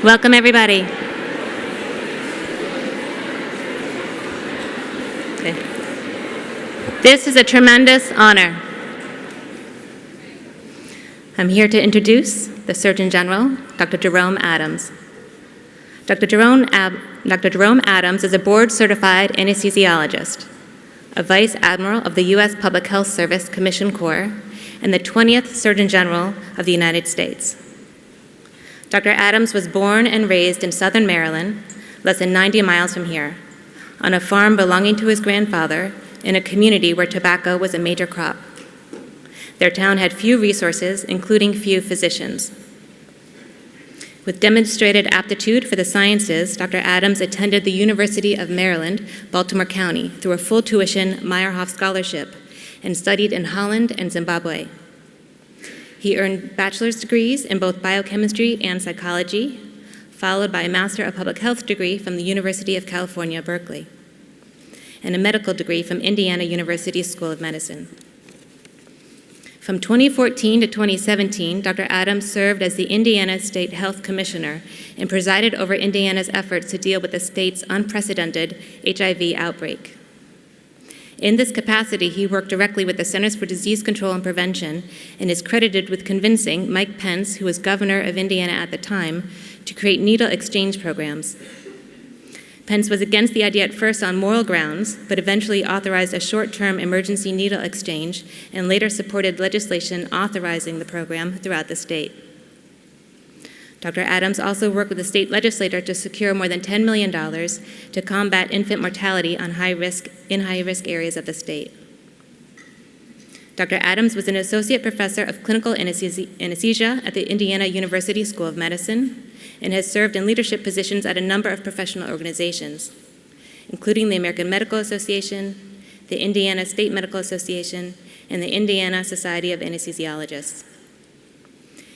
Welcome, everybody. Okay. This is a tremendous honor. I'm here to introduce the Surgeon General, Dr. Jerome Adams. Dr. Jerome Adams is a board-certified anesthesiologist, a Vice Admiral of the U.S. Public Health Service Commissioned Corps, and the 20th Surgeon General of the United States. Dr. Adams was born and raised in southern Maryland, less than 90 miles from here, on a farm belonging to his grandfather in a community where tobacco was a major crop. Their town had few resources, including few physicians. With demonstrated aptitude for the sciences, Dr. Adams attended the University of Maryland, Baltimore County, through a full-tuition Meyerhoff Scholarship and studied in Holland and Zimbabwe. He earned bachelor's degrees in both biochemistry and psychology, followed by a Master of Public Health degree from the University of California, Berkeley, and a medical degree from Indiana University School of Medicine. From 2014 to 2017, Dr. Adams served as the Indiana State Health Commissioner and presided over Indiana's efforts to deal with the state's unprecedented HIV outbreak. In this capacity, he worked directly with the Centers for Disease Control and Prevention and is credited with convincing Mike Pence, who was governor of Indiana at the time, to create needle exchange programs. Pence was against the idea at first on moral grounds, but eventually authorized a short-term emergency needle exchange and later supported legislation authorizing the program throughout the state. Dr. Adams also worked with the state legislature to secure more than $10 million to combat infant mortality in high-risk areas of the state. Dr. Adams was an associate professor of clinical anesthesia at the Indiana University School of Medicine and has served in leadership positions at a number of professional organizations, including the American Medical Association, the Indiana State Medical Association, and the Indiana Society of Anesthesiologists.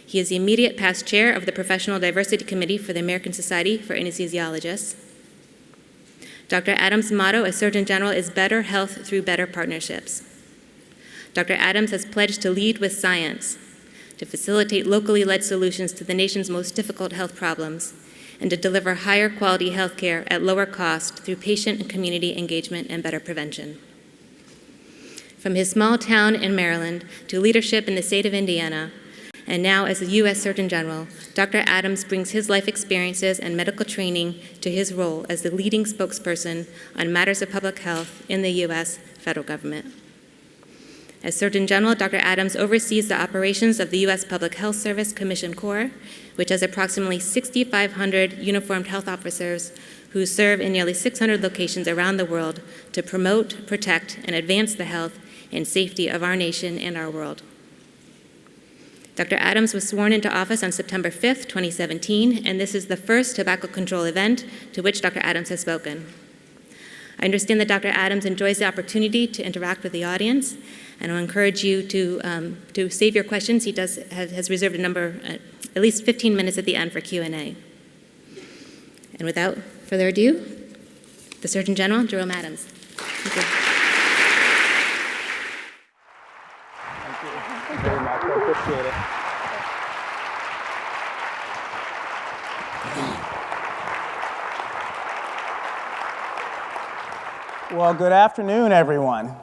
He is the immediate past chair of the Professional Diversity Committee for the American Society for Anesthesiologists. Dr. Adams' motto as Surgeon General is better health through better partnerships. Dr. Adams has pledged to lead with science, to facilitate locally led solutions to the nation's most difficult health problems, and to deliver higher quality health care at lower cost through patient and community engagement and better prevention. From his small town in Maryland to leadership in the state of Indiana, and now as the U.S. Surgeon General, Dr. Adams brings his life experiences and medical training to his role as the leading spokesperson on matters of public health in the U.S. federal government. As Surgeon General, Dr. Adams oversees the operations of the U.S. Public Health Service Commissioned Corps, which has approximately 6,500 uniformed health officers who serve in nearly 600 locations around the world to promote, protect, and advance the health and safety of our nation and our world. Dr. Adams was sworn into office on September 5th, 2017, and this is the first tobacco control event to which Dr. Adams has spoken. I understand that Dr. Adams enjoys the opportunity to interact with the audience, and I'll encourage you to save your questions. He has reserved a number, at least 15 minutes at the end for Q&A. And without further ado, the Surgeon General, Jerome Adams. Thank you. Thank you very much. I appreciate it. Well, good afternoon, everyone.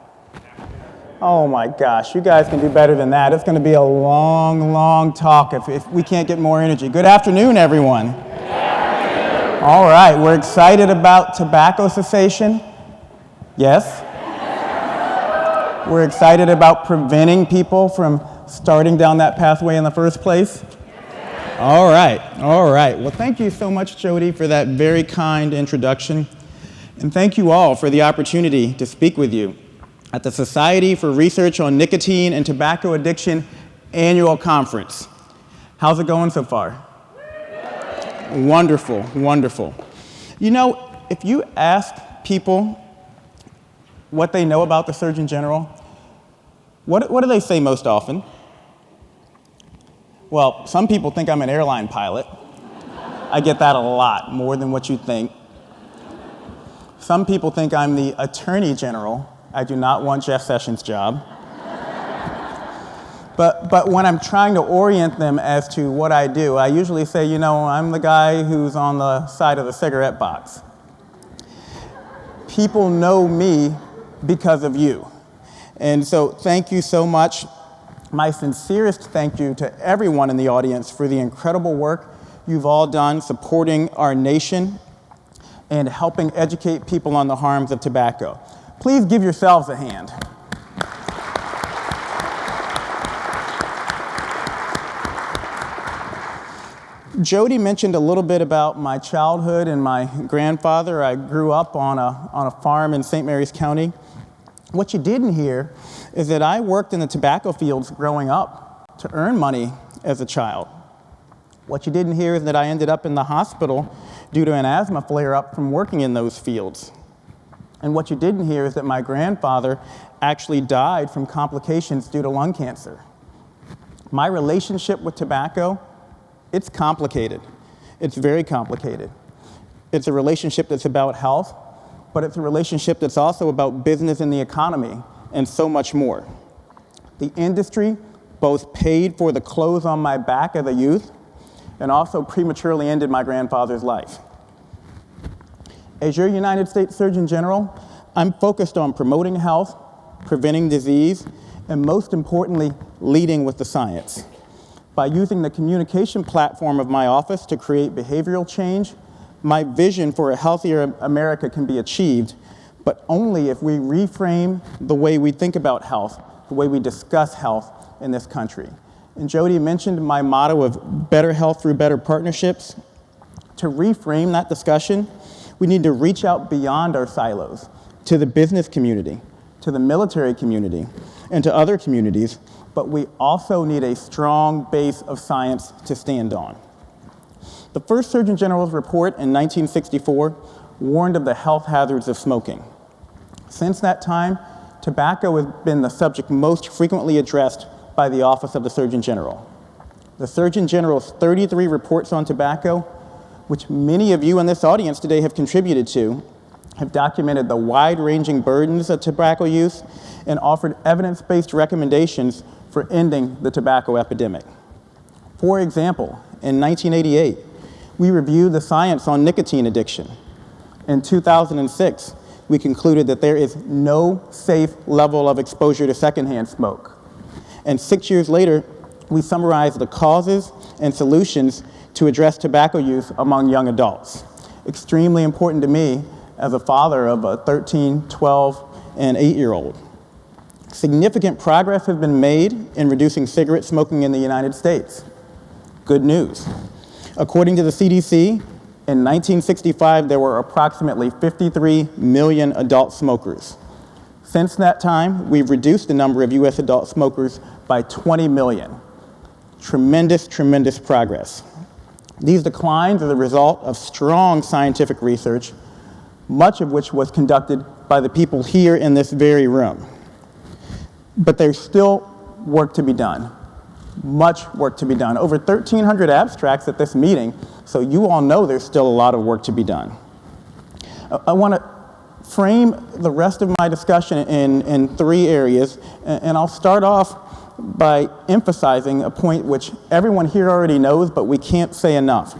Oh my gosh, you guys can do better than that. It's going to be a long, long talk if we can't get more energy. Good afternoon, everyone. Good afternoon. All right, we're excited about tobacco cessation. Yes? We're excited about preventing people from starting down that pathway in the first place. All right. Well, thank you so much, Jody, for that very kind introduction. And thank you all for the opportunity to speak with you at the Society for Research on Nicotine and Tobacco Addiction annual conference. How's it going so far? Wonderful, wonderful. You know, if you ask people what they know about the Surgeon General, what do they say most often? Well, some people think I'm an airline pilot. I get that a lot, more than what you think. Some people think I'm the Attorney General. I do not want Jeff Sessions' job. But when I'm trying to orient them as to what I do, I usually say, you know, I'm the guy who's on the side of the cigarette box. People know me because of you. And so thank you so much. My sincerest thank you to everyone in the audience for the incredible work you've all done supporting our nation and helping educate people on the harms of tobacco. Please give yourselves a hand. Jody mentioned a little bit about my childhood and my grandfather. I grew up on a farm in St. Mary's County. What you didn't hear is that I worked in the tobacco fields growing up to earn money as a child. What you didn't hear is that I ended up in the hospital due to an asthma flare-up from working in those fields. And what you didn't hear is that my grandfather actually died from complications due to lung cancer. My relationship with tobacco, it's complicated. It's very complicated. It's a relationship that's about health, but it's a relationship that's also about business and the economy and so much more. The industry both paid for the clothes on my back as a youth and also prematurely ended my grandfather's life. As your United States Surgeon General, I'm focused on promoting health, preventing disease, and most importantly, leading with the science. By using the communication platform of my office to create behavioral change, my vision for a healthier America can be achieved, but only if we reframe the way we think about health, the way we discuss health in this country. And Jody mentioned my motto of better health through better partnerships. To reframe that discussion, we need to reach out beyond our silos to the business community, to the military community, and to other communities, but we also need a strong base of science to stand on. The first Surgeon General's report in 1964 warned of the health hazards of smoking. Since that time, tobacco has been the subject most frequently addressed by the Office of the Surgeon General. The Surgeon General's 33 reports on tobacco, which many of you in this audience today have contributed to, have documented the wide-ranging burdens of tobacco use and offered evidence-based recommendations for ending the tobacco epidemic. For example, in 1988, we reviewed the science on nicotine addiction. In 2006, we concluded that there is no safe level of exposure to secondhand smoke. And 6 years later, we summarized the causes and solutions to address tobacco use among young adults. Extremely important to me as a father of a 13, 12, and 8-year-old. Significant progress has been made in reducing cigarette smoking in the United States. Good news. According to the CDC, in 1965, there were approximately 53 million adult smokers. Since that time, we've reduced the number of US adult smokers by 20 million. Tremendous, tremendous progress. These declines are the result of strong scientific research, much of which was conducted by the people here in this very room. But there's still work to be done, much work to be done. Over 1,300 abstracts at this meeting, so you all know there's still a lot of work to be done. I want to frame the rest of my discussion in three areas, and I'll start off by emphasizing a point which everyone here already knows, but we can't say enough.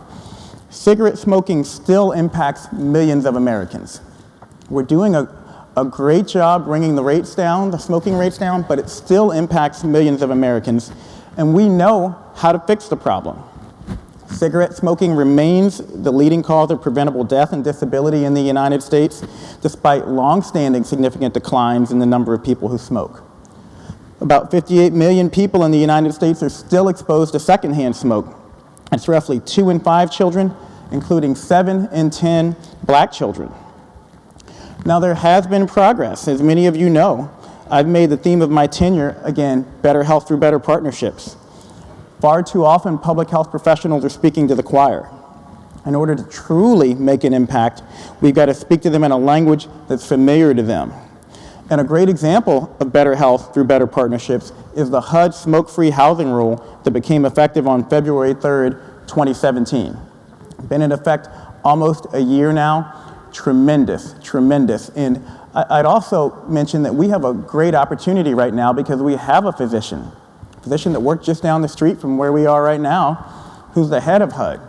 Cigarette smoking still impacts millions of Americans. We're doing a great job bringing the rates down, the smoking rates down, but it still impacts millions of Americans, and we know how to fix the problem. Cigarette smoking remains the leading cause of preventable death and disability in the United States, despite long-standing significant declines in the number of people who smoke. About 58 million people in the United States are still exposed to secondhand smoke. It's roughly 2 in 5 children, including 7 in 10 black children. Now, there has been progress. As many of you know, I've made the theme of my tenure, again, better health through better partnerships. Far too often, public health professionals are speaking to the choir. In order to truly make an impact, we've got to speak to them in a language that's familiar to them. And a great example of better health through better partnerships is the HUD smoke-free housing rule that became effective on February 3rd, 2017. Been in effect almost a year now. Tremendous, tremendous. And I'd also mention that we have a great opportunity right now because we have a physician physician that worked just down the street from where we are right now, who's the head of HUD,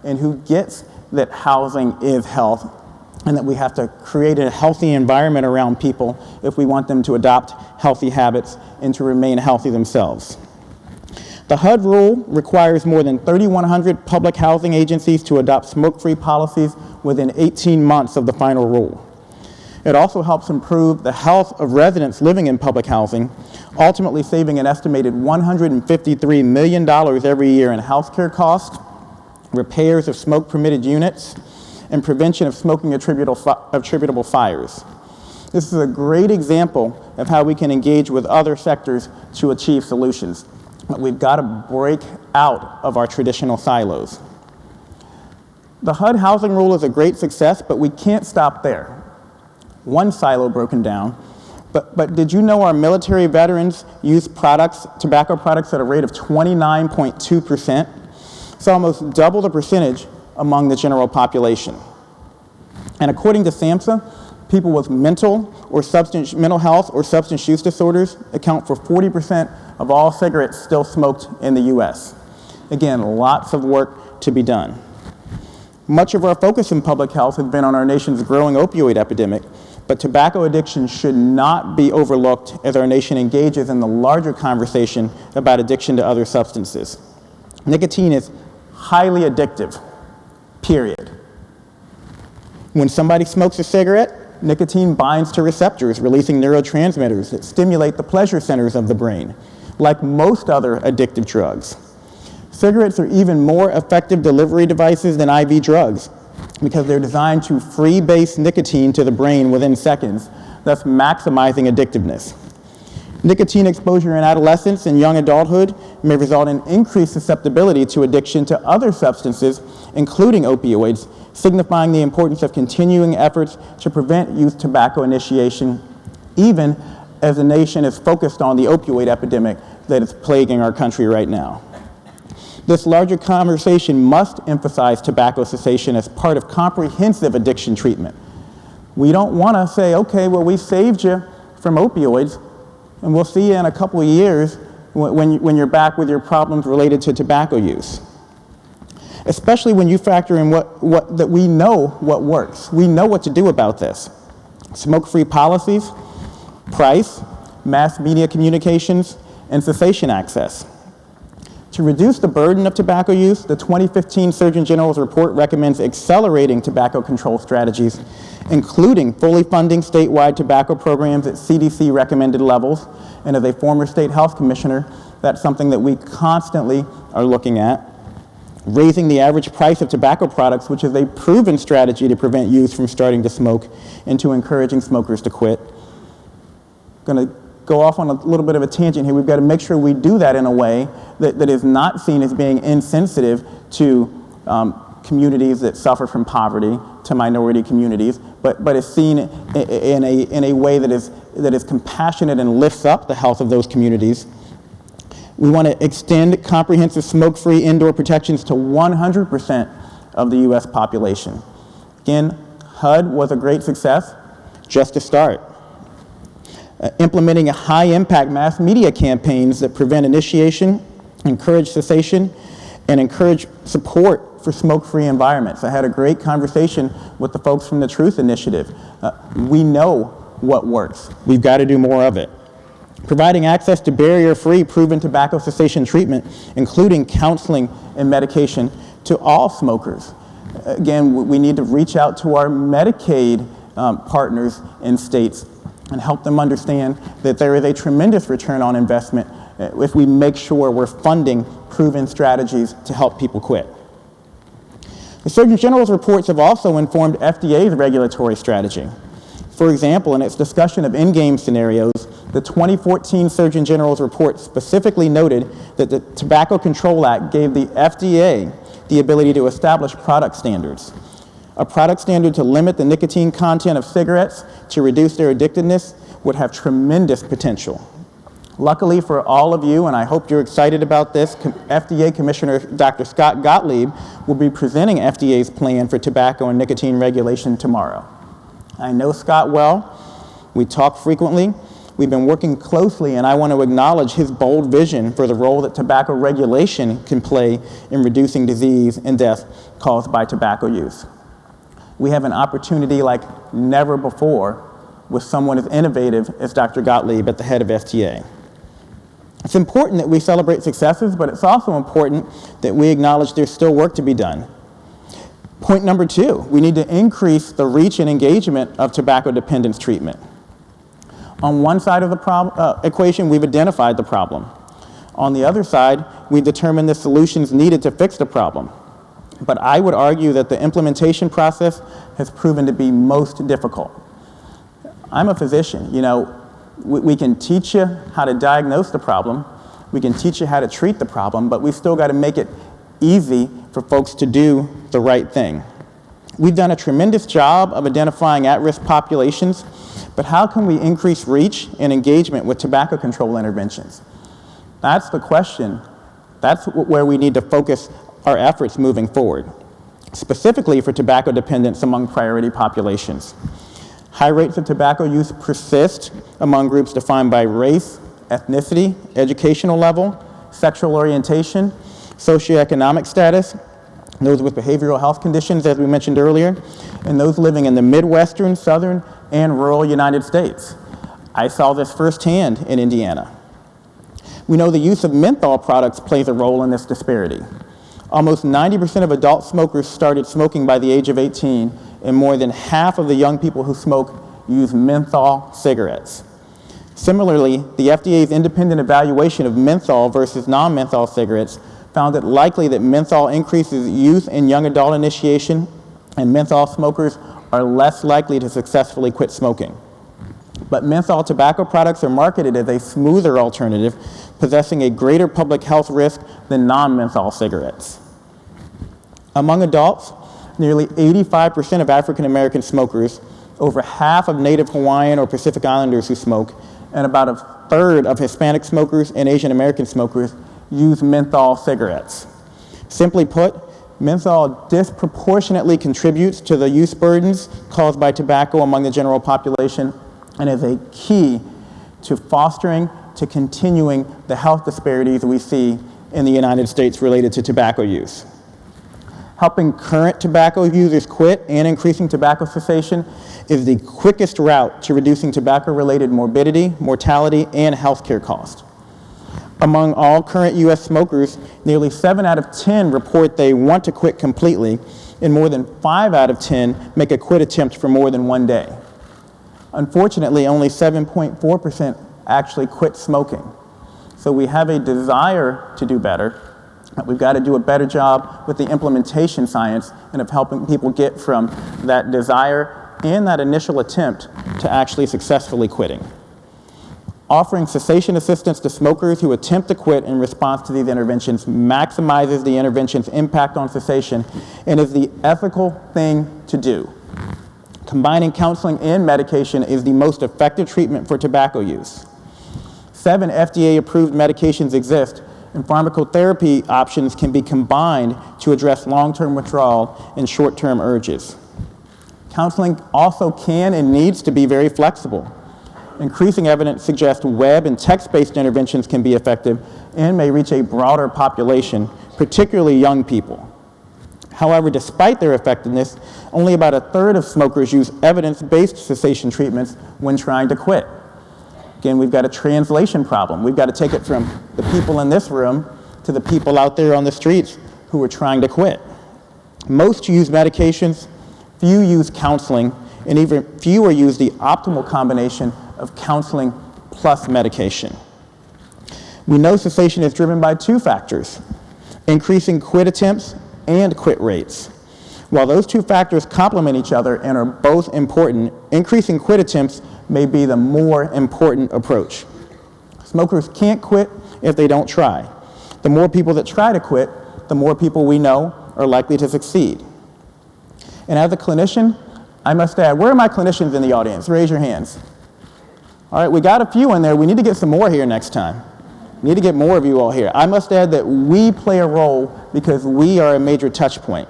and who gets that housing is health, and that we have to create a healthy environment around people if we want them to adopt healthy habits and to remain healthy themselves. The HUD rule requires more than 3,100 public housing agencies to adopt smoke-free policies within 18 months of the final rule. It also helps improve the health of residents living in public housing, ultimately saving an estimated $153 million every year in healthcare costs, repairs of smoke-permitted units, and prevention of smoking attributable fires. This is a great example of how we can engage with other sectors to achieve solutions. But we've got to break out of our traditional silos. The HUD housing rule is a great success, but we can't stop there. One silo broken down, but did you know our military veterans use tobacco products at a rate of 29.2%? It's almost double the percentage among the general population. And according to SAMHSA, people with mental health or substance use disorders account for 40% of all cigarettes still smoked in the US. Again, lots of work to be done. Much of our focus in public health has been on our nation's growing opioid epidemic, but tobacco addiction should not be overlooked as our nation engages in the larger conversation about addiction to other substances. Nicotine is highly addictive, period. When somebody smokes a cigarette, nicotine binds to receptors, releasing neurotransmitters that stimulate the pleasure centers of the brain, like most other addictive drugs. Cigarettes are even more effective delivery devices than IV drugs because they're designed to free-base nicotine to the brain within seconds, thus maximizing addictiveness. Nicotine exposure in adolescence and young adulthood may result in increased susceptibility to addiction to other substances, including opioids, signifying the importance of continuing efforts to prevent youth tobacco initiation, even as the nation is focused on the opioid epidemic that is plaguing our country right now. This larger conversation must emphasize tobacco cessation as part of comprehensive addiction treatment. We don't want to say, okay, well, we saved you from opioids, and we'll see you in a couple of years when you're back with your problems related to tobacco use. Especially when you factor in that we know what works. We know what to do about this. Smoke-free policies, price, mass media communications, and cessation access. To reduce the burden of tobacco use, the 2015 Surgeon General's report recommends accelerating tobacco control strategies, including fully funding statewide tobacco programs at CDC recommended levels. And as a former state health commissioner, that's something that we constantly are looking at. Raising the average price of tobacco products, which is a proven strategy to prevent youth from starting to smoke, and to encouraging smokers to quit. I'm going to go off on a little bit of a tangent here. We've got to make sure we do that in a way that is not seen as being insensitive to communities that suffer from poverty, to minority communities, but is seen in a way that is compassionate and lifts up the health of those communities. We want to extend comprehensive smoke-free indoor protections to 100% of the US population. Again, HUD was a great success, just a start. Implementing high-impact mass media campaigns that prevent initiation, encourage cessation, and encourage support for smoke-free environments. I had a great conversation with the folks from the Truth Initiative. We know what works. We've got to do more of it. Providing access to barrier-free proven tobacco cessation treatment, including counseling and medication to all smokers. Again, we need to reach out to our Medicaid partners in states and help them understand that there is a tremendous return on investment if we make sure we're funding proven strategies to help people quit. The Surgeon General's reports have also informed FDA's regulatory strategy. For example, in its discussion of endgame scenarios, the 2014 Surgeon General's report specifically noted that the Tobacco Control Act gave the FDA the ability to establish product standards. A product standard to limit the nicotine content of cigarettes to reduce their addictiveness would have tremendous potential. Luckily for all of you, and I hope you're excited about this, FDA Commissioner Dr. Scott Gottlieb will be presenting FDA's plan for tobacco and nicotine regulation tomorrow. I know Scott well. We talk frequently, we've been working closely, and I want to acknowledge his bold vision for the role that tobacco regulation can play in reducing disease and death caused by tobacco use. We have an opportunity like never before with someone as innovative as Dr. Gottlieb at the head of FDA. It's important that we celebrate successes, but it's also important that we acknowledge there's still work to be done. Point number 2, we need to increase the reach and engagement of tobacco dependence treatment. On one side of the equation, we've identified the problem. On the other side, we determined the solutions needed to fix the problem. But I would argue that the implementation process has proven to be most difficult. I'm a physician. You know, we can teach you how to diagnose the problem, we can teach you how to treat the problem, but we've still got to make it easy for folks to do the right thing. We've done a tremendous job of identifying at-risk populations, but how can we increase reach and engagement with tobacco control interventions? That's the question. That's where we need to focus our efforts moving forward, specifically for tobacco dependence among priority populations. High rates of tobacco use persist among groups defined by race, ethnicity, educational level, sexual orientation, socioeconomic status, those with behavioral health conditions, as we mentioned earlier, and those living in the Midwestern, Southern, and rural United States. I saw this firsthand in Indiana. We know the use of menthol products plays a role in this disparity. Almost 90% of adult smokers started smoking by the age of 18, and more than half of the young people who smoke use menthol cigarettes. Similarly, the FDA's independent evaluation of menthol versus non-menthol cigarettes found it likely that menthol increases youth and young adult initiation, and menthol smokers are less likely to successfully quit smoking. But menthol tobacco products are marketed as a smoother alternative, possessing a greater public health risk than non-menthol cigarettes. Among adults, nearly 85% of African American smokers, over half of Native Hawaiian or Pacific Islanders who smoke, and about a third of Hispanic smokers and Asian American smokers use menthol cigarettes. Simply put, menthol disproportionately contributes to the use burdens caused by tobacco among the general population and is a key to fostering, to continuing the health disparities we see in the United States related to tobacco use. Helping current tobacco users quit and increasing tobacco cessation is the quickest route to reducing tobacco-related morbidity, mortality, and healthcare costs. Among all current U.S. smokers, nearly 7 out of 10 report they want to quit completely, and more than 5 out of 10 make a quit attempt for more than one day. Unfortunately, only 7.4% actually quit smoking. So we have a desire to do better, but we've got to do a better job with the implementation science and of helping people get from that desire and that initial attempt to actually successfully quitting. Offering cessation assistance to smokers who attempt to quit in response to these interventions maximizes the intervention's impact on cessation and is the ethical thing to do. Combining counseling and medication is the most effective treatment for tobacco use. 7 FDA-approved medications exist, and pharmacotherapy options can be combined to address long-term withdrawal and short-term urges. Counseling also can and needs to be very flexible. Increasing evidence suggests web and text-based interventions can be effective and may reach a broader population, particularly young people. However, despite their effectiveness, only about a third of smokers use evidence-based cessation treatments when trying to quit. Again, we've got a translation problem. We've got to take it from the people in this room to the people out there on the streets who are trying to quit. Most use medications, few use counseling, and even fewer use the optimal combination of counseling plus medication. We know cessation is driven by 2 factors: increasing quit attempts and quit rates. While those 2 factors complement each other and are both important, increasing quit attempts may be the more important approach. Smokers can't quit if they don't try. The more people that try to quit, the more people we know are likely to succeed. And as a clinician, I must add, where are my clinicians in the audience? Raise your hands. All right, we got a few in there. We need to get some more here next time. We need to get more of you all here. I must add that we play a role because we are a major touch point.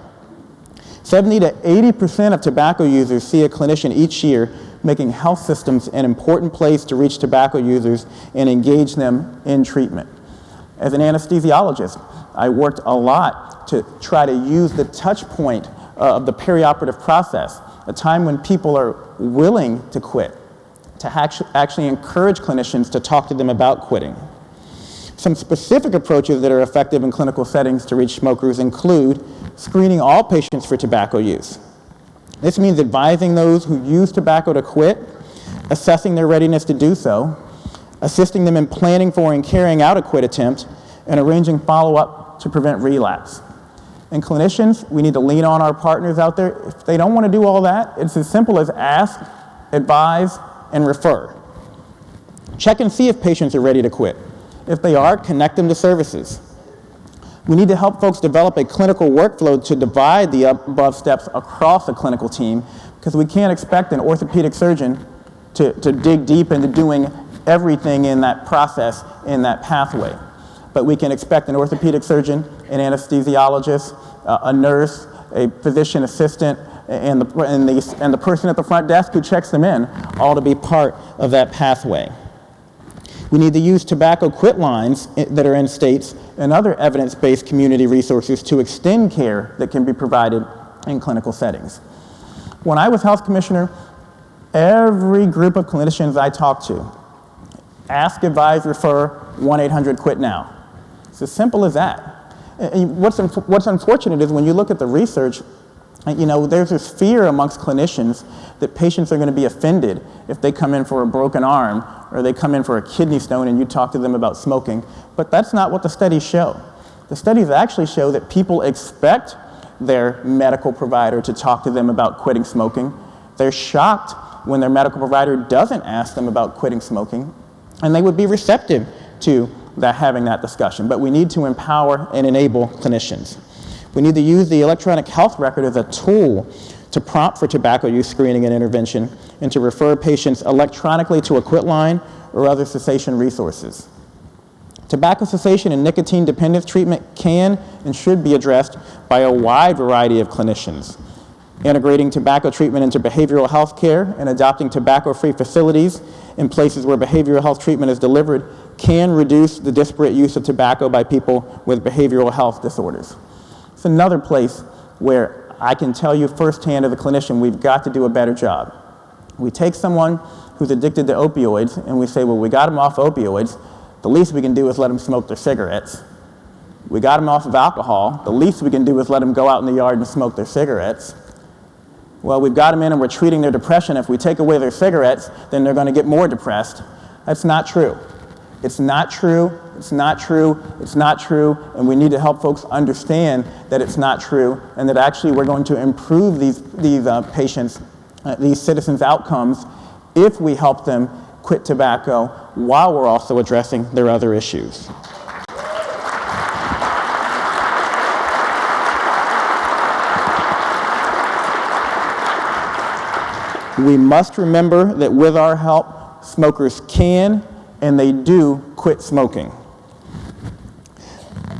70 to 80% of tobacco users see a clinician each year making health systems an important place to reach tobacco users and engage them in treatment. As an anesthesiologist, I worked a lot to try to use the touch point of the perioperative process, a time when people are willing to quit, to actually encourage clinicians to talk to them about quitting. Some specific approaches that are effective in clinical settings to reach smokers include screening all patients for tobacco use. This means advising those who use tobacco to quit, assessing their readiness to do so, assisting them in planning for and carrying out a quit attempt, and arranging follow-up to prevent relapse. And clinicians, we need to lean on our partners out there. If they don't want to do all that, it's as simple as ask, advise, and refer. Check and see if patients are ready to quit. If they are, connect them to services. We need to help folks develop a clinical workflow to divide the above steps across a clinical team, because we can't expect an orthopedic surgeon to dig deep into doing everything in that process, in that pathway. But we can expect an orthopedic surgeon, an anesthesiologist, a nurse, a physician assistant, and the person at the front desk who checks them in, all to be part of that pathway. We need to use tobacco quit lines that are in states and other evidence-based community resources to extend care that can be provided in clinical settings. When I was health commissioner, every group of clinicians I talked to, ask, advise, refer, 1-800-QUIT-NOW. It's as simple as that. And what's unfortunate is when you look at the research, there's this fear amongst clinicians that patients are going to be offended if they come in for a broken arm or they come in for a kidney stone and you talk to them about smoking. But that's not what the studies show. The studies actually show that people expect their medical provider to talk to them about quitting smoking. They're shocked when their medical provider doesn't ask them about quitting smoking, and they would be receptive to having that discussion. But we need to empower and enable clinicians. We need to use the electronic health record as a tool to prompt for tobacco use screening and intervention, and to refer patients electronically to a quit line or other cessation resources. Tobacco cessation and nicotine dependence treatment can and should be addressed by a wide variety of clinicians. Integrating tobacco treatment into behavioral health care and adopting tobacco-free facilities in places where behavioral health treatment is delivered can reduce the disparate use of tobacco by people with behavioral health disorders. It's another place where I can tell you firsthand as a clinician, we've got to do a better job. We take someone who's addicted to opioids and we say, well, we got them off opioids, the least we can do is let them smoke their cigarettes. We got them off of alcohol, the least we can do is let them go out in the yard and smoke their cigarettes. Well, we've got them in and we're treating their depression. If we take away their cigarettes, then they're going to get more depressed. That's not true. It's not true, it's not true, it's not true, and we need to help folks understand that it's not true, and that actually we're going to improve these patients, these citizens' outcomes if we help them quit tobacco while we're also addressing their other issues. We must remember that with our help, smokers can and they do quit smoking.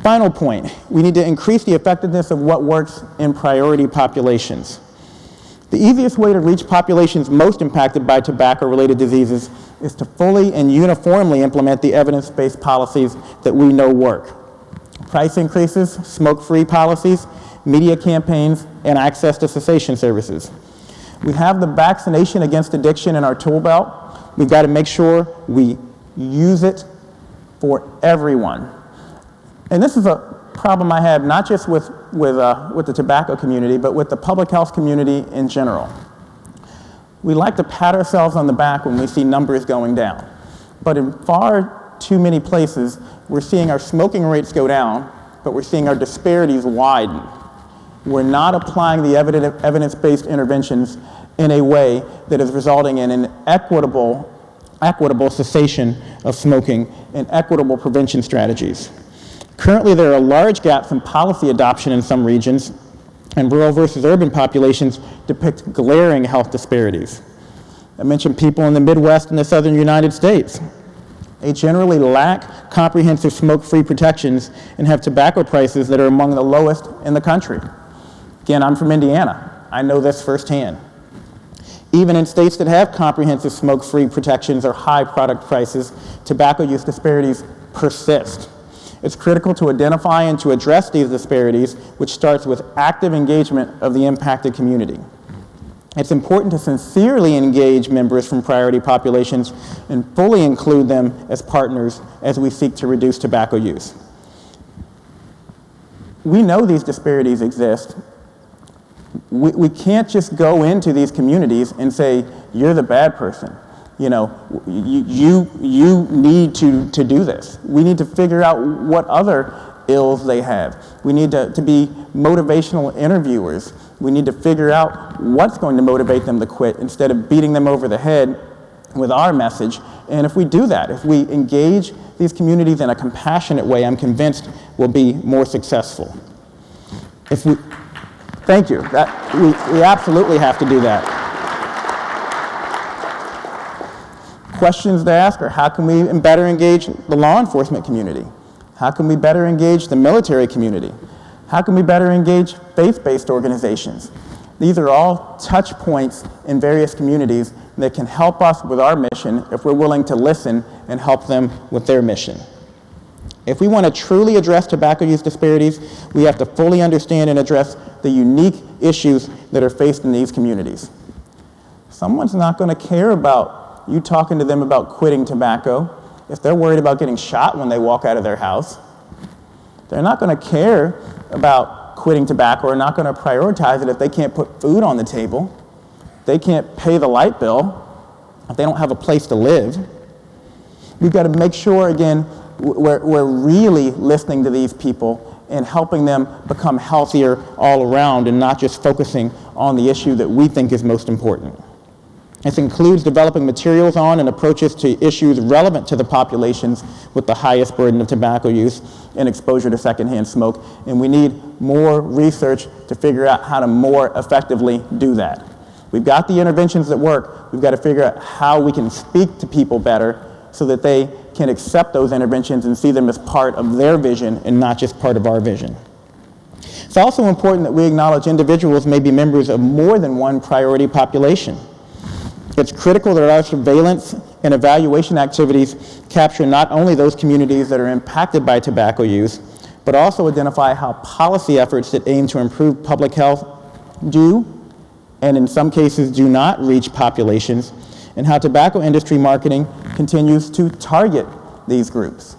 Final point, we need to increase the effectiveness of what works in priority populations. The easiest way to reach populations most impacted by tobacco-related diseases is to fully and uniformly implement the evidence-based policies that we know work. Price increases, smoke-free policies, media campaigns, and access to cessation services. We have the vaccination against addiction in our tool belt. We've got to make sure we use it for everyone. And this is a problem I have not just with the tobacco community, but with the public health community in general. We like to pat ourselves on the back when we see numbers going down. But in far too many places, we're seeing our smoking rates go down, but we're seeing our disparities widen. We're not applying the evidence-based interventions in a way that is resulting in an equitable cessation of smoking and equitable prevention strategies. Currently, there are large gaps in policy adoption in some regions, and rural versus urban populations depict glaring health disparities. I mentioned people in the Midwest and the Southern United States. They generally lack comprehensive smoke-free protections and have tobacco prices that are among the lowest in the country. Again, I'm from Indiana. I know this firsthand. Even in states that have comprehensive smoke-free protections or high product prices, tobacco use disparities persist. It's critical to identify and to address these disparities, which starts with active engagement of the impacted community. It's important to sincerely engage members from priority populations and fully include them as partners as we seek to reduce tobacco use. We know these disparities exist. We can't just go into these communities and say, you're the bad person. You know, you need to do this. We need to figure out what other ills they have. We need to be motivational interviewers. We need to figure out what's going to motivate them to quit instead of beating them over the head with our message. And if we do that, if we engage these communities in a compassionate way, I'm convinced we'll be more successful. Thank you. We absolutely have to do that. Questions to ask are, how can we better engage the law enforcement community? How can we better engage the military community? How can we better engage faith-based organizations? These are all touch points in various communities that can help us with our mission if we're willing to listen and help them with their mission. If we want to truly address tobacco use disparities, we have to fully understand and address the unique issues that are faced in these communities. Someone's not going to care about you talking to them about quitting tobacco if they're worried about getting shot when they walk out of their house. They're not going to care about quitting tobacco or not going to prioritize it if they can't put food on the table, they can't pay the light bill, if they don't have a place to live. We've got to make sure, again, we're really listening to these people and helping them become healthier all around and not just focusing on the issue that we think is most important. This includes developing materials on and approaches to issues relevant to the populations with the highest burden of tobacco use and exposure to secondhand smoke, and we need more research to figure out how to more effectively do that. We've got the interventions that work. We've got to figure out how we can speak to people better so that they can accept those interventions and see them as part of their vision and not just part of our vision. It's also important that we acknowledge individuals may be members of more than one priority population. It's critical that our surveillance and evaluation activities capture not only those communities that are impacted by tobacco use, but also identify how policy efforts that aim to improve public health do, and in some cases do not, reach populations, and how tobacco industry marketing continues to target these groups.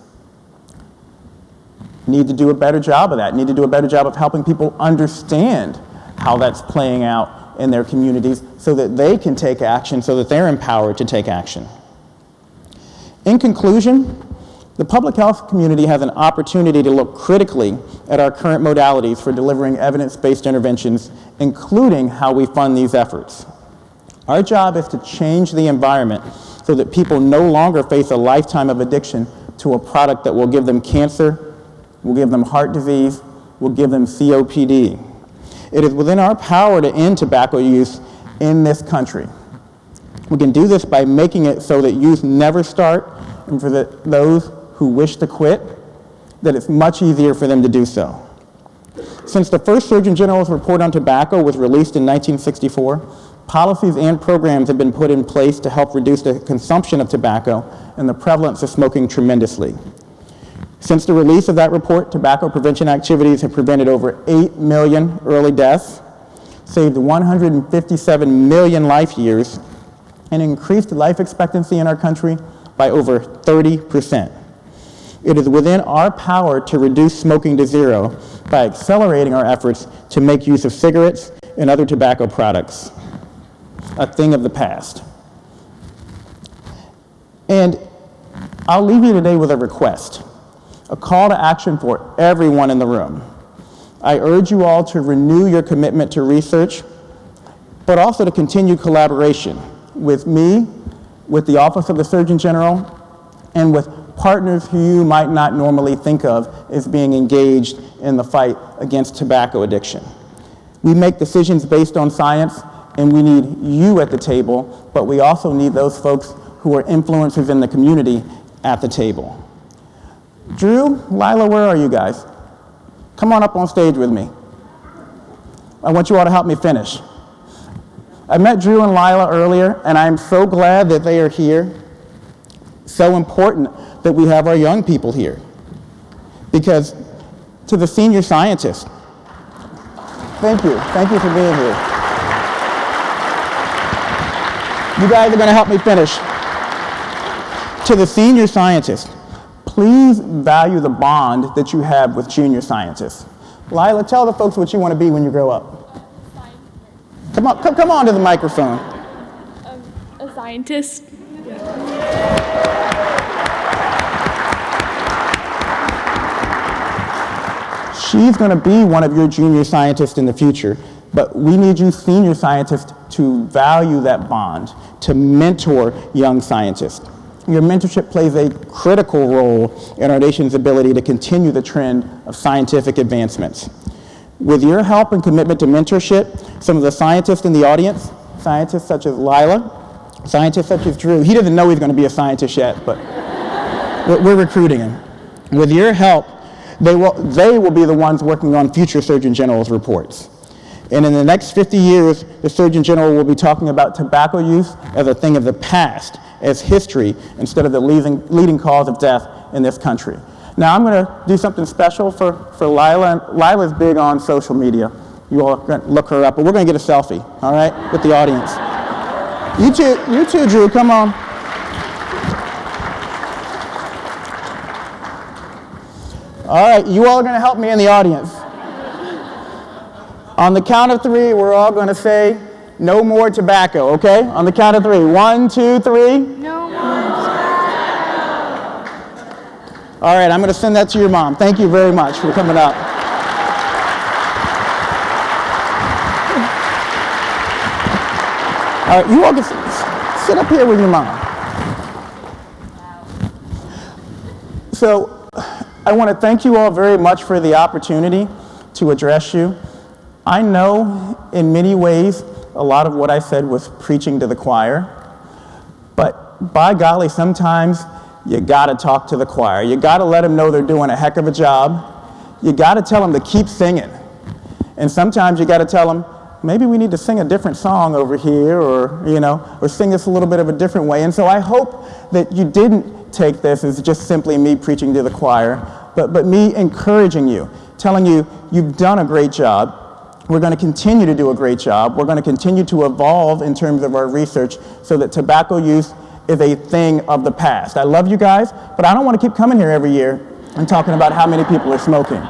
Need to do a better job of that. Need to do a better job of helping people understand how that's playing out in their communities so that they can take action, so that they're empowered to take action. In conclusion, the public health community has an opportunity to look critically at our current modalities for delivering evidence-based interventions, including how we fund these efforts. Our job is to change the environment so that people no longer face a lifetime of addiction to a product that will give them cancer, will give them heart disease, will give them COPD. It is within our power to end tobacco use in this country. We can do this by making it so that youth never start, and for those who wish to quit, that it's much easier for them to do so. Since the first Surgeon General's report on tobacco was released in 1964, policies and programs have been put in place to help reduce the consumption of tobacco and the prevalence of smoking tremendously. Since the release of that report, tobacco prevention activities have prevented over 8 million early deaths, saved 157 million life years, and increased life expectancy in our country by over 30%. It is within our power to reduce smoking to zero by accelerating our efforts to make use of cigarettes and other tobacco products a thing of the past. And I'll leave you today with a request, a call to action for everyone in the room. I urge you all to renew your commitment to research, but also to continue collaboration with me, with the Office of the Surgeon General, and with partners who you might not normally think of as being engaged in the fight against tobacco addiction. We make decisions based on science, and we need you at the table, but we also need those folks who are influencers in the community at the table. Drew, Lila, where are you guys? Come on up on stage with me. I want you all to help me finish. I met Drew and Lila earlier, and I'm so glad that they are here. So important that we have our young people here. Because to the senior scientists, thank you for being here. You guys are going to help me finish. To the senior scientists, please value the bond that you have with junior scientists. Lila, tell the folks what you want to be when you grow up. Come on to the microphone. A scientist. She's going to be one of your junior scientists in the future, but we need you senior scientists to value that bond, to mentor young scientists. Your mentorship plays a critical role in our nation's ability to continue the trend of scientific advancements. With your help and commitment to mentorship, some of the scientists in the audience, scientists such as Lila, scientists such as Drew, he doesn't know he's going to be a scientist yet, but we're recruiting him. With your help, they will be the ones working on future Surgeon General's reports. And in the next 50 years, the Surgeon General will be talking about tobacco use as a thing of the past, as history, instead of the leading cause of death in this country. Now I'm going to do something special for Lila. Lila's big on social media. You all are going to look her up, but we're going to get a selfie, all right, with the audience. You too, Drew, come on. All right, you all are going to help me in the audience. On the count of 3, we're all going to say, no more tobacco, okay? On the count of 3. 1, 2, 3. No more. All right, I'm going to send that to your mom. Thank you very much for coming up. All right, you all can sit up here with your mom. So I want to thank you all very much for the opportunity to address you. I know in many ways a lot of what I said was preaching to the choir, but by golly, sometimes you gotta talk to the choir. You gotta let them know they're doing a heck of a job. You gotta tell them to keep singing. And sometimes you gotta tell them, maybe we need to sing a different song over here, or sing this a little bit of a different way. And so I hope that you didn't take this as just simply me preaching to the choir, but me encouraging you, telling you, you've done a great job. We're going to continue to do a great job. We're going to continue to evolve in terms of our research so that tobacco use is a thing of the past. I love you guys, but I don't want to keep coming here every year and talking about how many people are smoking.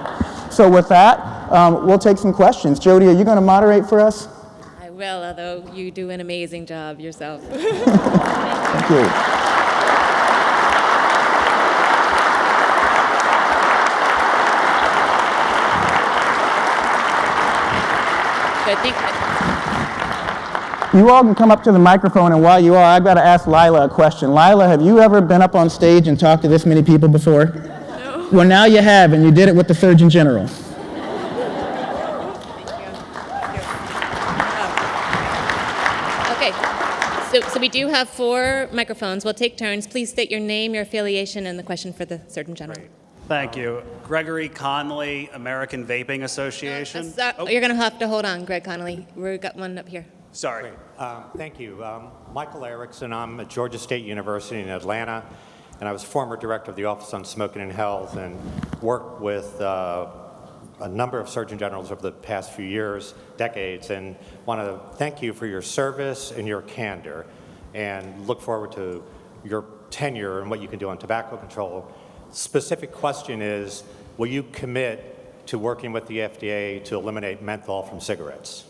So with that, we'll take some questions. Jody, are you going to moderate for us? I will, although you do an amazing job yourself. Thank you. I think you all can come up to the microphone, and while you are, I've got to ask Lila a question. Lila, have you ever been up on stage and talked to this many people before? No. Well, now you have, and you did it with the Surgeon General. Okay, so we do have 4 microphones. We'll take turns. Please state your name, your affiliation, and the question for the Surgeon General. Great. Thank you. Gregory Conley, American Vaping Association. You're going to have to hold on, Greg Connolly. We've got one up here. Sorry. Thank you. Michael Erickson. I'm at Georgia State University in Atlanta, and I was former director of the Office on Smoking and Health and worked with a number of Surgeon Generals over the past few years, decades, and want to thank you for your service and your candor, and look forward to your tenure and what you can do on tobacco control. Specific question is, will you commit to working with the FDA to eliminate menthol from cigarettes?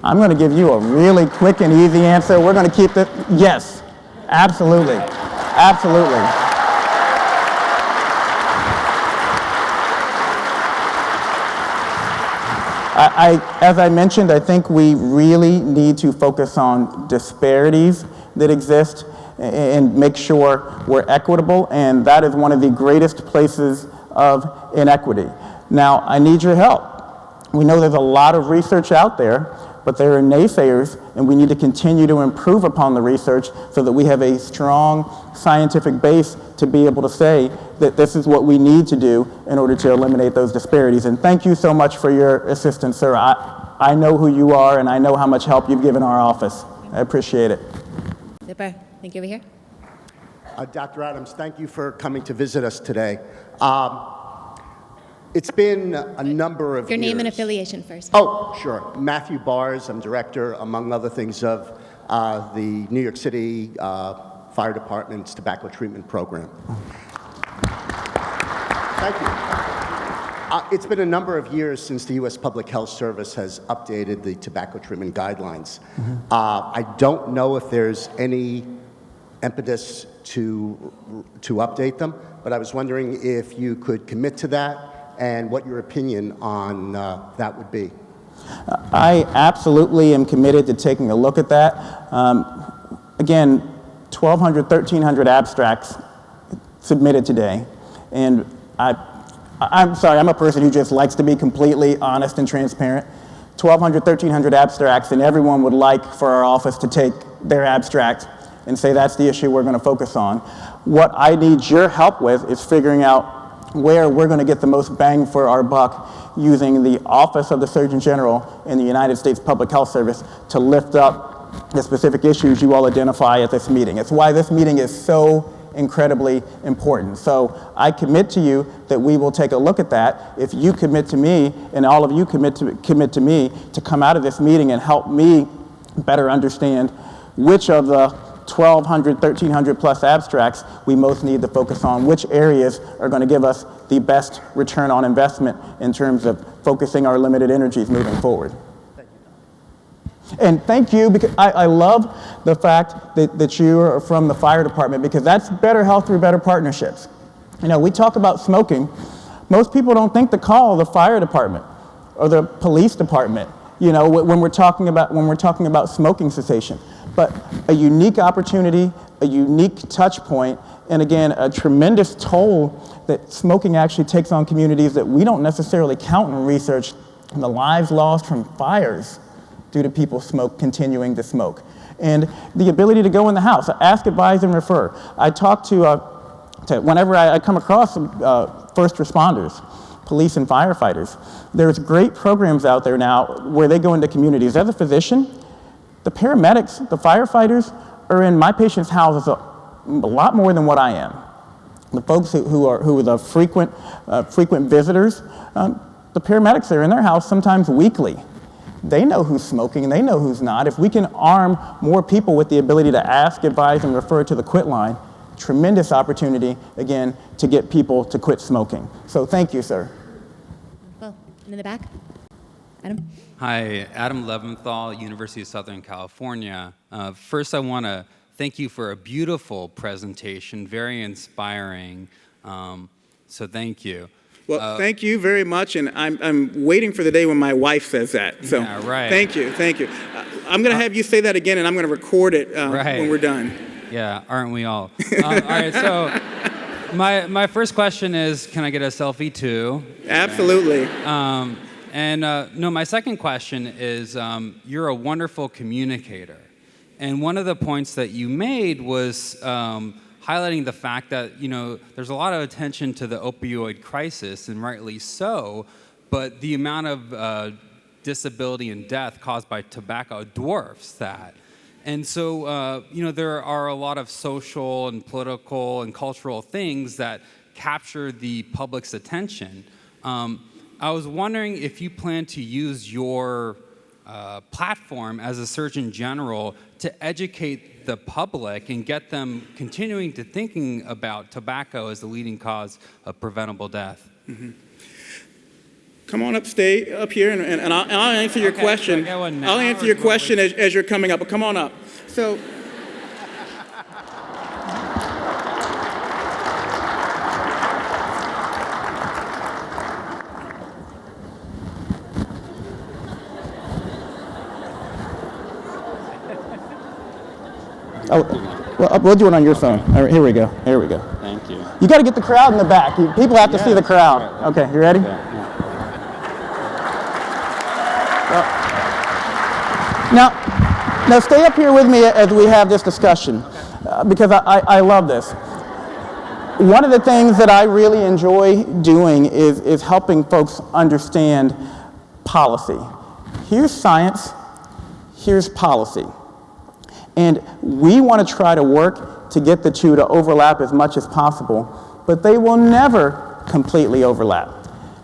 I'm going to give you a really quick and easy answer. We're going to keep it, yes, absolutely, absolutely. As I mentioned, I think we really need to focus on disparities that exist and make sure we're equitable, and that is one of the greatest places of inequity. Now, I need your help. We know there's a lot of research out there, but there are naysayers, and we need to continue to improve upon the research so that we have a strong scientific base to be able to say that this is what we need to do in order to eliminate those disparities. And thank you so much for your assistance, sir. I know who you are, and I know how much help you've given our office. I appreciate it. Super. Thank you. Over here. Dr. Adams, thank you for coming to visit us today. It's been a number of Your name and years. affiliation first. Oh, sure. Matthew Bars, I'm director, among other things, of the New York City Fire Department's tobacco treatment program. Thank you. It's been a number of years since the U.S. Public Health Service has updated the tobacco treatment guidelines. I don't know if there's any impetus to update them, but I was wondering if you could commit to that and what your opinion on that would be. I absolutely am committed to taking a look at that. Again, 1,200, 1,300 abstracts submitted today, and I'm sorry, I'm a person who just likes to be completely honest and transparent. 1,200, 1,300 abstracts, and everyone would like for our office to take their abstract and say that's the issue we're going to focus on. What I need your help with is figuring out where we're going to get the most bang for our buck using the Office of the Surgeon General in the United States Public Health Service to lift up the specific issues you all identify at this meeting. It's why this meeting is so incredibly important. So I commit to you that we will take a look at that. If you commit to me, and all of you commit to me to come out of this meeting and help me better understand which of the 1,200, 1,300 plus abstracts we most need to focus on, which areas are going to give us the best return on investment in terms of focusing our limited energies moving forward. And thank you, because I love the fact that you are from the fire department, because that's better health through better partnerships. You know, we talk about smoking. Most people don't think to call the fire department or the police department, you know, when we're talking about smoking cessation. But a unique opportunity, a unique touch point, and again, a tremendous toll that smoking actually takes on communities that we don't necessarily count in research, and the lives lost from fires due to people continuing to smoke. And the ability to go in the house, ask, advise, and refer. I talk to whenever I come across first responders, police and firefighters, there's great programs out there now where they go into communities. As a physician, the paramedics, the firefighters are in my patients' houses a lot more than what I am. The folks who are the frequent visitors, the paramedics are in their house sometimes weekly. They know who's smoking and they know who's not. If we can arm more people with the ability to ask, advise, and refer to the quit line, tremendous opportunity, again, to get people to quit smoking. So thank you, sir. Well, in the back. Adam? Hi, Adam Leventhal, University of Southern California. First, I want to thank you for a beautiful presentation, very inspiring. So thank you. Well, thank you very much, and I'm waiting for the day when my wife says that. So yeah, right. Thank you. I'm going to have you say that again, and I'm going to record it when we're done. Yeah, aren't we all? All right, so my first question is, can I get a selfie too? Absolutely. No, my second question is, you're a wonderful communicator. And one of the points that you made was highlighting the fact that, you know, there's a lot of attention to the opioid crisis, and rightly so, but the amount of disability and death caused by tobacco dwarfs that. And so, you know, there are a lot of social and political and cultural things that capture the public's attention. I was wondering if you plan to use your platform as a Surgeon General to educate the public and get them continuing to thinking about tobacco as the leading cause of preventable death. Mm-hmm. Come on up, stay up here, and I'll answer your question. So I'll answer your question as you're coming up, but come on up. So. Oh, well, we'll do it on your phone. All right, here we go. Thank you. You got to get the crowd in the back. People have to see the crowd. Okay, you ready? Now stay up here with me as we have this discussion, because I love this. One of the things that I really enjoy doing is helping folks understand policy. here's science, here's policy. And we want to try to work to get the two to overlap as much as possible, but they will never completely overlap.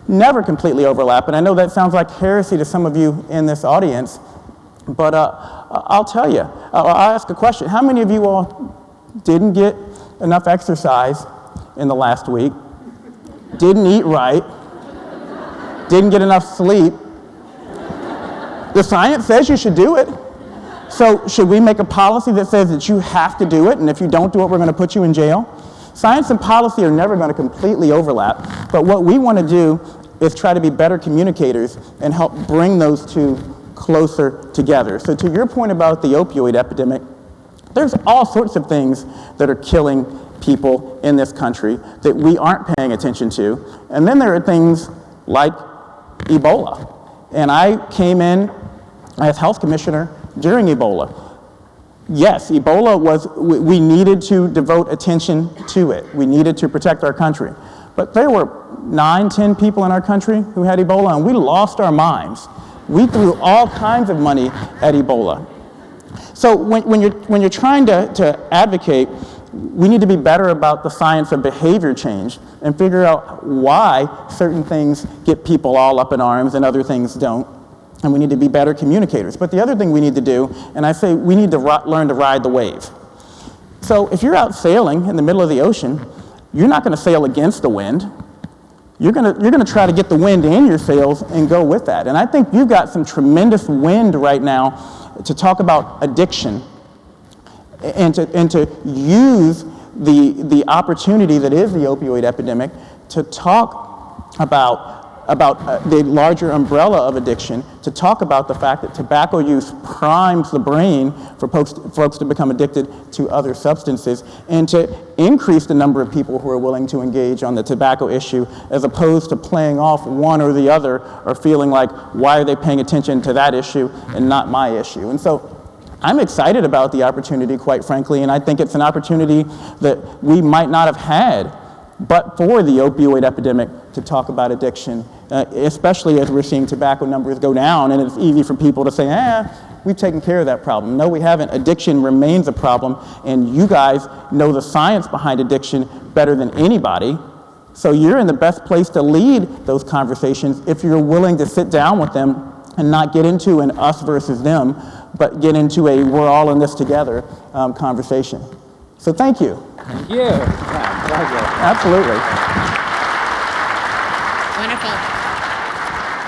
Never completely overlap. And I know that sounds like heresy to some of you in this audience, but I'll tell you, I'll ask a question. How many of you all didn't get enough exercise in the last week, didn't eat right, didn't get enough sleep? The science says you should do it. So should we make a policy that says that you have to do it, and if you don't do it, we're going to put you in jail? Science and policy are never going to completely overlap, but what we want to do is try to be better communicators and help bring those two closer together. So to your point about the opioid epidemic, there's all sorts of things that are killing people in this country that we aren't paying attention to. And then there are things like Ebola. And I came in as health commissioner during Ebola. Yes, Ebola was, we needed to devote attention to it. We needed to protect our country. But there were 9, 10 people in our country who had Ebola, and we lost our minds. We threw all kinds of money at Ebola. So when you're trying to advocate, we need to be better about the science of behavior change and figure out why certain things get people all up in arms and other things don't. And we need to be better communicators. But the other thing we need to do, and I say we need to learn to ride the wave. So if you're out sailing in the middle of the ocean, you're not going to sail against the wind. You're going to try to get the wind in your sails and go with that. And I think you've got some tremendous wind right now to talk about addiction and to use the opportunity that is the opioid epidemic to talk about the larger umbrella of addiction, to talk about the fact that tobacco use primes the brain for folks to become addicted to other substances, and to increase the number of people who are willing to engage on the tobacco issue, as opposed to playing off one or the other, or feeling like, why are they paying attention to that issue and not my issue? And so I'm excited about the opportunity, quite frankly, and I think it's an opportunity that we might not have had but for the opioid epidemic to talk about addiction, especially as we're seeing tobacco numbers go down, and it's easy for people to say, we've taken care of that problem. No, we haven't. Addiction remains a problem, and you guys know the science behind addiction better than anybody. So you're in the best place to lead those conversations if you're willing to sit down with them and not get into an us versus them, but get into a we're all in this together conversation. So thank you. Thank you. Yeah, pleasure. Absolutely.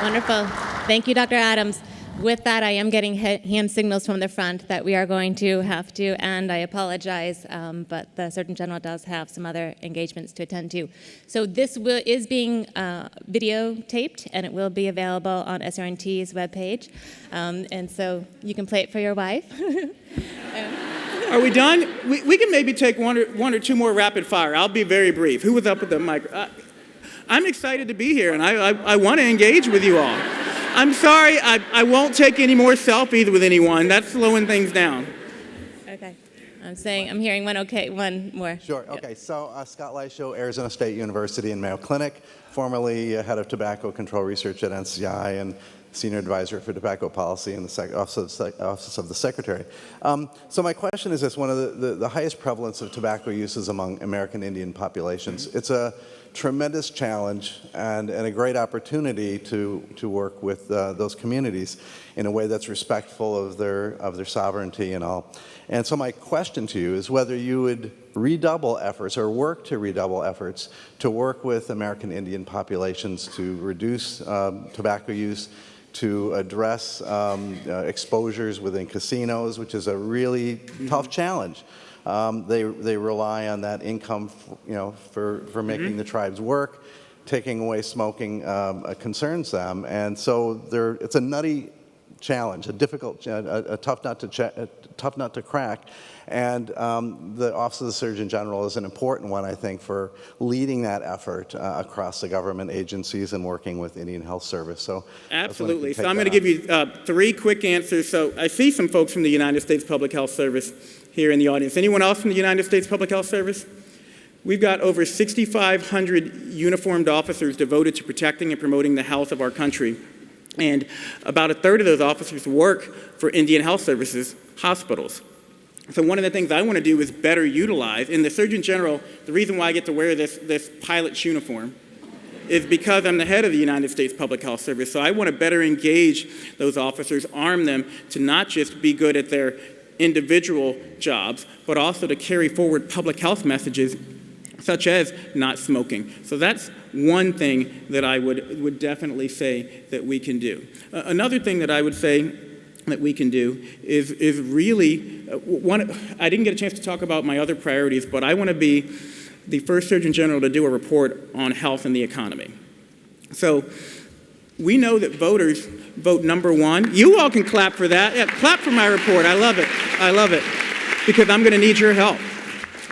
Wonderful. Thank you, Dr. Adams. With that, I am getting hand signals from the front that we are going to have to end. I apologize, but the Surgeon General does have some other engagements to attend to. So this is being videotaped, and it will be available on SRNT's webpage. And so you can play it for your wife. Are we done? We can maybe take one or two more rapid fire. I'll be very brief. Who was up with the mic? I'm excited to be here, and I want to engage with you all. I'm sorry, I won't take any more selfies with anyone. That's slowing things down. Okay. I'm hearing one more. Sure, okay. So Scott Leishow, Arizona State University and Mayo Clinic, formerly head of tobacco control research at NCI and senior advisor for tobacco policy in the Office of the Secretary. So my question is this: one of the highest prevalence of tobacco use is among American Indian populations. It's a tremendous challenge and a great opportunity to work with those communities in a way that's respectful of their sovereignty and all. And so my question to you is whether you would redouble efforts or work to redouble efforts to work with American Indian populations to reduce tobacco use, to address exposures within casinos, which is a really tough challenge. They rely on that income, for making the tribes work. Taking away smoking concerns them, and so it's a nutty challenge, a difficult, a tough nut to crack. And the Office of the Surgeon General is an important one, I think, for leading that effort across the government agencies and working with Indian Health Service. So absolutely. So I'm going to give you 3 quick answers. So I see some folks from the United States Public Health Service here in the audience. Anyone else from the United States Public Health Service? We've got over 6,500 uniformed officers devoted to protecting and promoting the health of our country. And about a third of those officers work for Indian Health Services hospitals. So one of the things I want to do is better utilize, and the Surgeon General, the reason why I get to wear this pilot's uniform is because I'm the head of the United States Public Health Service. So I want to better engage those officers, arm them to not just be good at their individual jobs, but also to carry forward public health messages such as not smoking. So that's one thing that I would definitely say that we can do. Another thing that I would say that we can do is really, I didn't get a chance to talk about my other priorities, but I want to be the first Surgeon General to do a report on health and the economy. So we know that voters vote number one. You all can clap for that. Yeah, clap for my report. I love it. I love it. Because I'm going to need your help.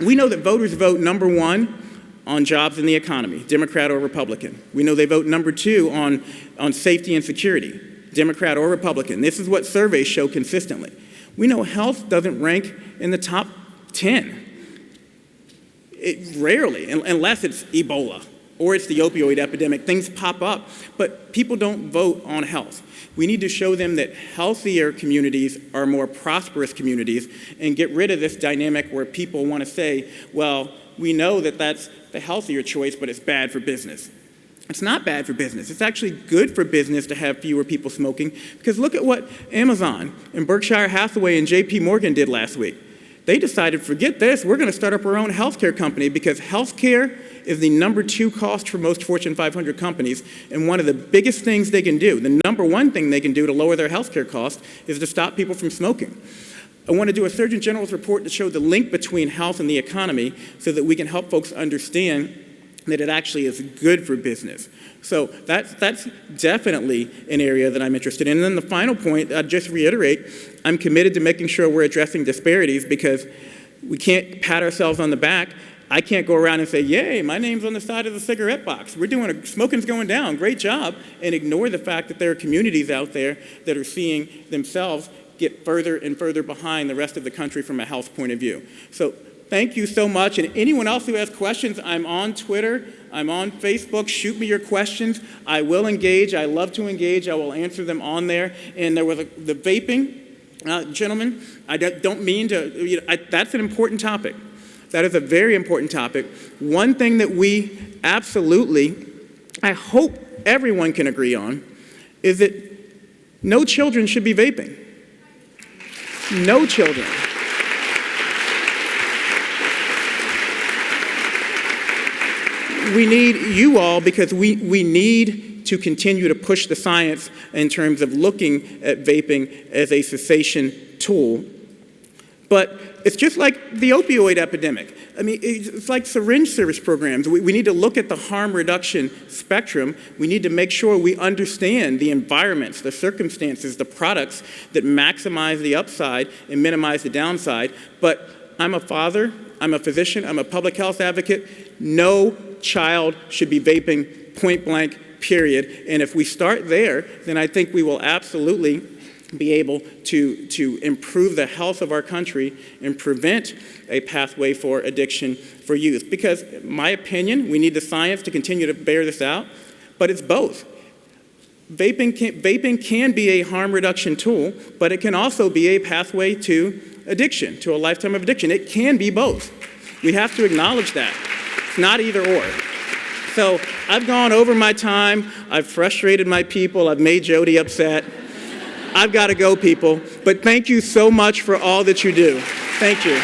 We know that voters vote number one on jobs and the economy, Democrat or Republican. We know they vote number two on safety and security, Democrat or Republican. This is what surveys show consistently. We know health doesn't rank in the top 10. Rarely, unless it's Ebola or it's the opioid epidemic, things pop up, but people don't vote on health. We need to show them that healthier communities are more prosperous communities and get rid of this dynamic where people want to say, well, we know that that's the healthier choice, but it's bad for business. It's not bad for business. It's actually good for business to have fewer people smoking, because look at what Amazon and Berkshire Hathaway and JP Morgan did last week. They decided, forget this, we're going to start up our own healthcare company, because healthcare is the number 2 cost for most Fortune 500 companies, and one of the biggest things they can do, the number 1 thing they can do to lower their healthcare costs, is to stop people from smoking. I want to do a Surgeon General's report to show the link between health and the economy so that we can help folks understand that it actually is good for business. So that's definitely an area that I'm interested in. And then the final point, I'd just reiterate, I'm committed to making sure we're addressing disparities, because we can't pat ourselves on the back. I can't go around and say, yay, my name's on the side of the cigarette box. Smoking's going down, great job, and ignore the fact that there are communities out there that are seeing themselves get further and further behind the rest of the country from a health point of view. So thank you so much. And anyone else who has questions, I'm on Twitter, I'm on Facebook. Shoot me your questions. I will engage. I love to engage. I will answer them on there. And there was the vaping, gentlemen, I don't mean to, that's an important topic. That is a very important topic. One thing that we absolutely, I hope everyone can agree on, is that no children should be vaping. No children. We need you all, because we need to continue to push the science in terms of looking at vaping as a cessation tool. But it's just like the opioid epidemic. I mean, it's like syringe service programs. We need to look at the harm reduction spectrum. We need to make sure we understand the environments, the circumstances, the products that maximize the upside and minimize the downside. But I'm a father, I'm a physician, I'm a public health advocate. No child should be vaping, point blank, period. And if we start there, then I think we will absolutely be able to improve the health of our country and prevent a pathway for addiction for youth. Because, in my opinion, we need the science to continue to bear this out, but it's both. Vaping can be a harm reduction tool, but it can also be a pathway to addiction, to a lifetime of addiction. It can be both. We have to acknowledge that. It's not either or. So I've gone over my time. I've frustrated my people. I've made Jody upset. I've got to go, people. But thank you so much for all that you do. Thank you.